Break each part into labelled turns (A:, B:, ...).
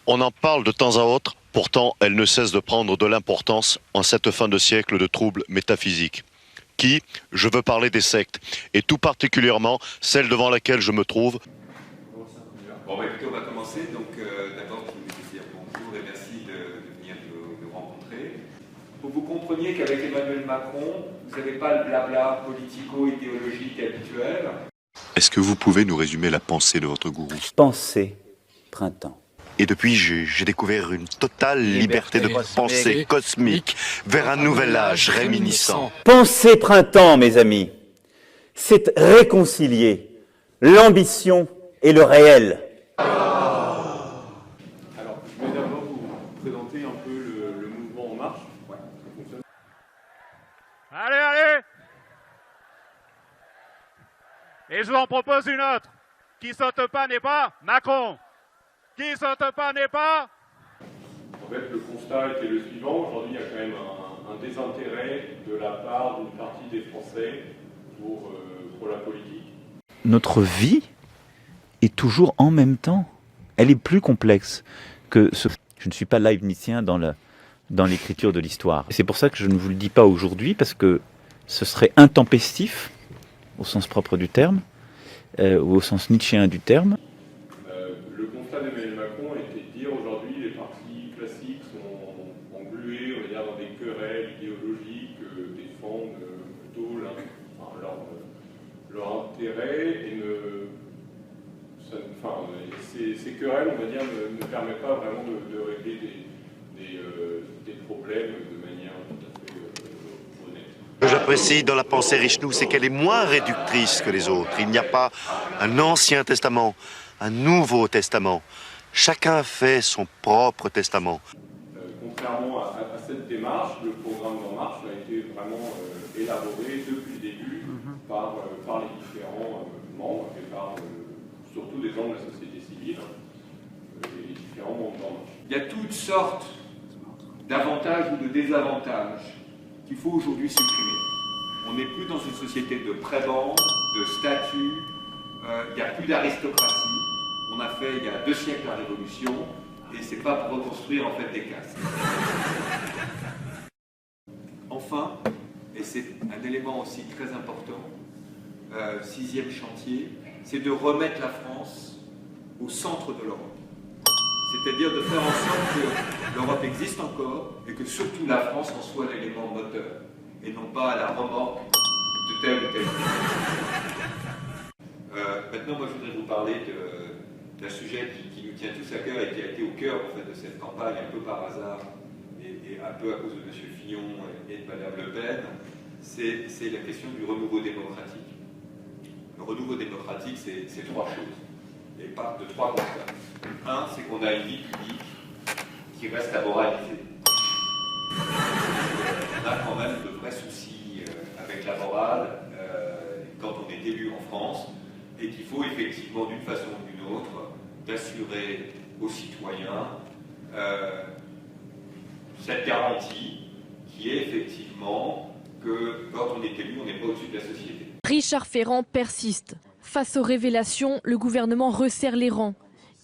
A: On en parle de temps à autre, pourtant elle ne cesse de prendre de l'importance en cette fin de siècle de troubles métaphysiques. Je veux parler des sectes, et tout particulièrement celle devant laquelle je me trouve.
B: Bon, écoutez, on va commencer. Donc, d'abord, je voulais dire bonjour et merci de venir nous rencontrer. Pour que vous compreniez qu'avec Emmanuel Macron, vous n'avez pas le blabla politico-idéologique habituel.
A: Est-ce que vous pouvez nous résumer la pensée de votre gourou?
C: Pensée, printemps.
A: Et depuis, j'ai découvert une totale liberté de pensée cosmique vers un nouvel âge réminiscent.
C: Pensée, printemps, mes amis, c'est réconcilier l'ambition et le réel.
D: Alors, je vais d'abord vous présenter un peu le mouvement En Marche. Ouais, ça fonctionne.
E: Allez, allez! Et je vous en propose une autre. Qui saute pas n'est pas Macron. Qui saute pas n'est pas...
D: En fait, le constat était le suivant. Aujourd'hui, il y a quand même un désintérêt de la part d'une partie des Français pour la politique.
C: Notre vie est toujours en même temps. Elle est plus complexe que ce... Je ne suis pas leibnizien dans l'écriture de l'histoire. C'est pour ça que je ne vous le dis pas aujourd'hui, parce que ce serait intempestif, au sens propre du terme, ou au sens nietzschéen du terme.
D: Le constat d'Emmanuel Macron était de dire aujourd'hui les partis classiques sont englués, on va dire, dans des querelles idéologiques, défendent plutôt leur intérêt et ces querelles, on va dire, ne permettent pas vraiment de régler des problèmes de manière tout à fait honnête.
A: Ce que j'apprécie dans la pensée Richelieu, c'est qu'elle est moins réductrice que les autres. Il n'y a pas un Ancien Testament, un Nouveau Testament. Chacun fait son propre testament.
D: Contrairement à cette démarche, le programme d'En Marche a été vraiment élaboré depuis le début par les différents membres et par surtout des gens de la société civile, les différents membres d'En Marche.
B: Il y a toutes sortes d'avantages ou de désavantages qu'il faut aujourd'hui supprimer. On n'est plus dans une société de prébende, de statut, il n'y a plus d'aristocratie. On a fait il y a 2 siècles la révolution, et c'est pas pour reconstruire en fait des castes. Enfin, et c'est un élément aussi très important, 6e chantier, c'est de remettre la France au centre de l'Europe. C'est-à-dire de faire en sorte que l'Europe existe encore et que surtout la France en soit l'élément moteur et non pas à la remorque de tel ou tel pays. Maintenant, moi, je voudrais vous parler d'un sujet qui nous tient tous à cœur et qui a été au cœur en fait, de cette campagne, un peu par hasard et un peu à cause de M. Fillon et de Mme Le Pen, c'est la question du renouveau démocratique. Le renouveau démocratique, c'est 3 choses. Et part de 3 constats. Un, c'est qu'on a une vie publique qui reste à moraliser. On a quand même de vrais soucis avec la morale quand on est élu en France, et qu'il faut effectivement, d'une façon ou d'une autre, d'assurer aux citoyens cette garantie qui est effectivement que quand on est élu, on n'est pas au-dessus de la société.
F: Richard Ferrand persiste. Face aux révélations, le gouvernement resserre les rangs.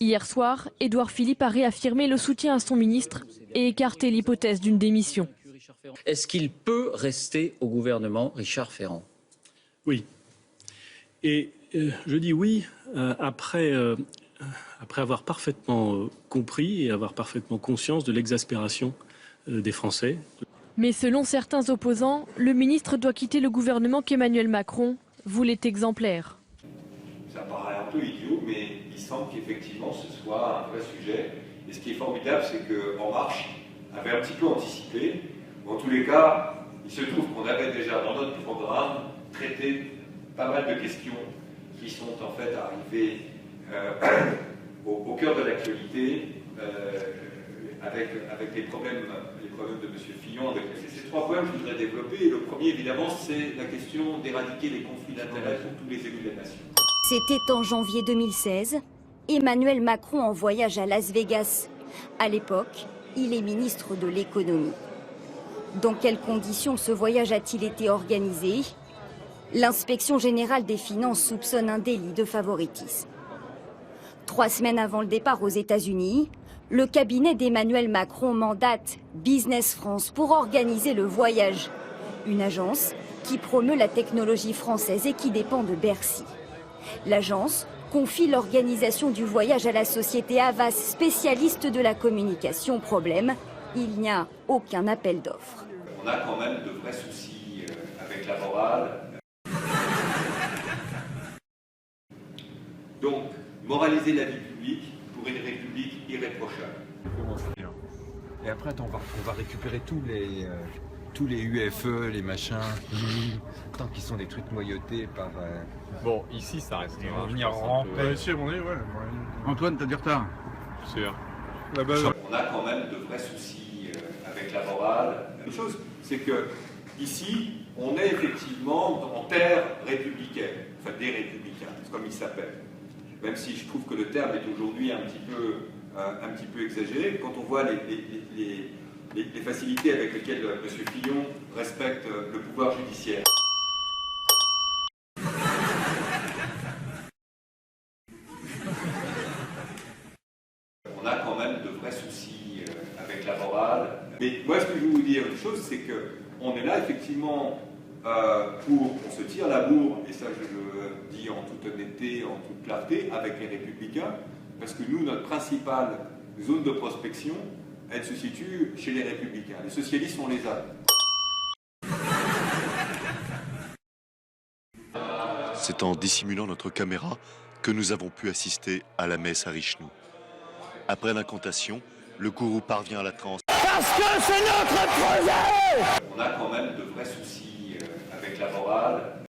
F: Hier soir, Édouard Philippe a réaffirmé le soutien à son ministre et écarté l'hypothèse d'une démission.
G: Est-ce qu'il peut rester au gouvernement, Richard Ferrand?
H: Oui. Et je dis oui après avoir parfaitement compris et avoir parfaitement conscience de l'exaspération des Français.
F: Mais selon certains opposants, le ministre doit quitter le gouvernement qu'Emmanuel Macron voulait exemplaire.
B: Ça paraît un peu idiot, mais il semble qu'effectivement ce soit un vrai sujet. Et ce qui est formidable, c'est qu'En Marche avait un petit peu anticipé. En tous les cas, il se trouve qu'on avait déjà dans notre programme traité pas mal de questions qui sont en fait arrivées au cœur de l'actualité avec les problèmes de M. Fillon. Ces 3 points que je voudrais développer. Et le premier, évidemment, c'est la question d'éradiquer les conflits d'intérêts pour tous les élus de la nation.
I: C'était en janvier 2016, Emmanuel Macron en voyage à Las Vegas. À l'époque, il est ministre de l'économie. Dans quelles conditions ce voyage a-t-il été organisé? L'inspection générale des finances soupçonne un délit de favoritisme. 3 semaines avant le départ aux États-Unis, le cabinet d'Emmanuel Macron mandate Business France pour organiser le voyage. Une agence qui promeut la technologie française et qui dépend de Bercy. L'agence confie l'organisation du voyage à la société Havas, spécialiste de la communication. Problème, il n'y a aucun appel d'offres.
B: On a quand même de vrais soucis avec la morale. Donc, moraliser la vie publique pour une république irréprochable.
J: Et après, attends, on va récupérer tous les UFE, les machins, tant qu'ils sont des trucs noyautés par...
K: Bon, ici, ça reste.
J: Ils vont venir ramper.
K: Ici, à mon avis, ouais.
J: Antoine, t'as du retard?
K: Sûr.
B: On a quand même de vrais soucis avec la morale. Une chose, c'est que ici, on est effectivement en terre républicaine, enfin des républicains, c'est comme ils s'appellent. Même si je trouve que le terme est aujourd'hui un petit peu exagéré, quand on voit les facilités avec lesquelles M. Fillon respecte le pouvoir judiciaire. On a quand même de vrais soucis avec la morale. Mais moi, ce que je veux vous dire, une chose, c'est qu'on est là, effectivement, on se tire la bourre, et ça je le dis en toute honnêteté, en toute clarté, avec les Républicains, parce que nous, notre principale zone de prospection, elle se situe chez les Républicains. Les socialistes, on les a.
A: C'est en dissimulant notre caméra que nous avons pu assister à la messe à Richelieu. Après l'incantation, le gourou parvient à la transe.
L: Parce que c'est notre projet!
B: On a quand même de vrais soucis avec la morale.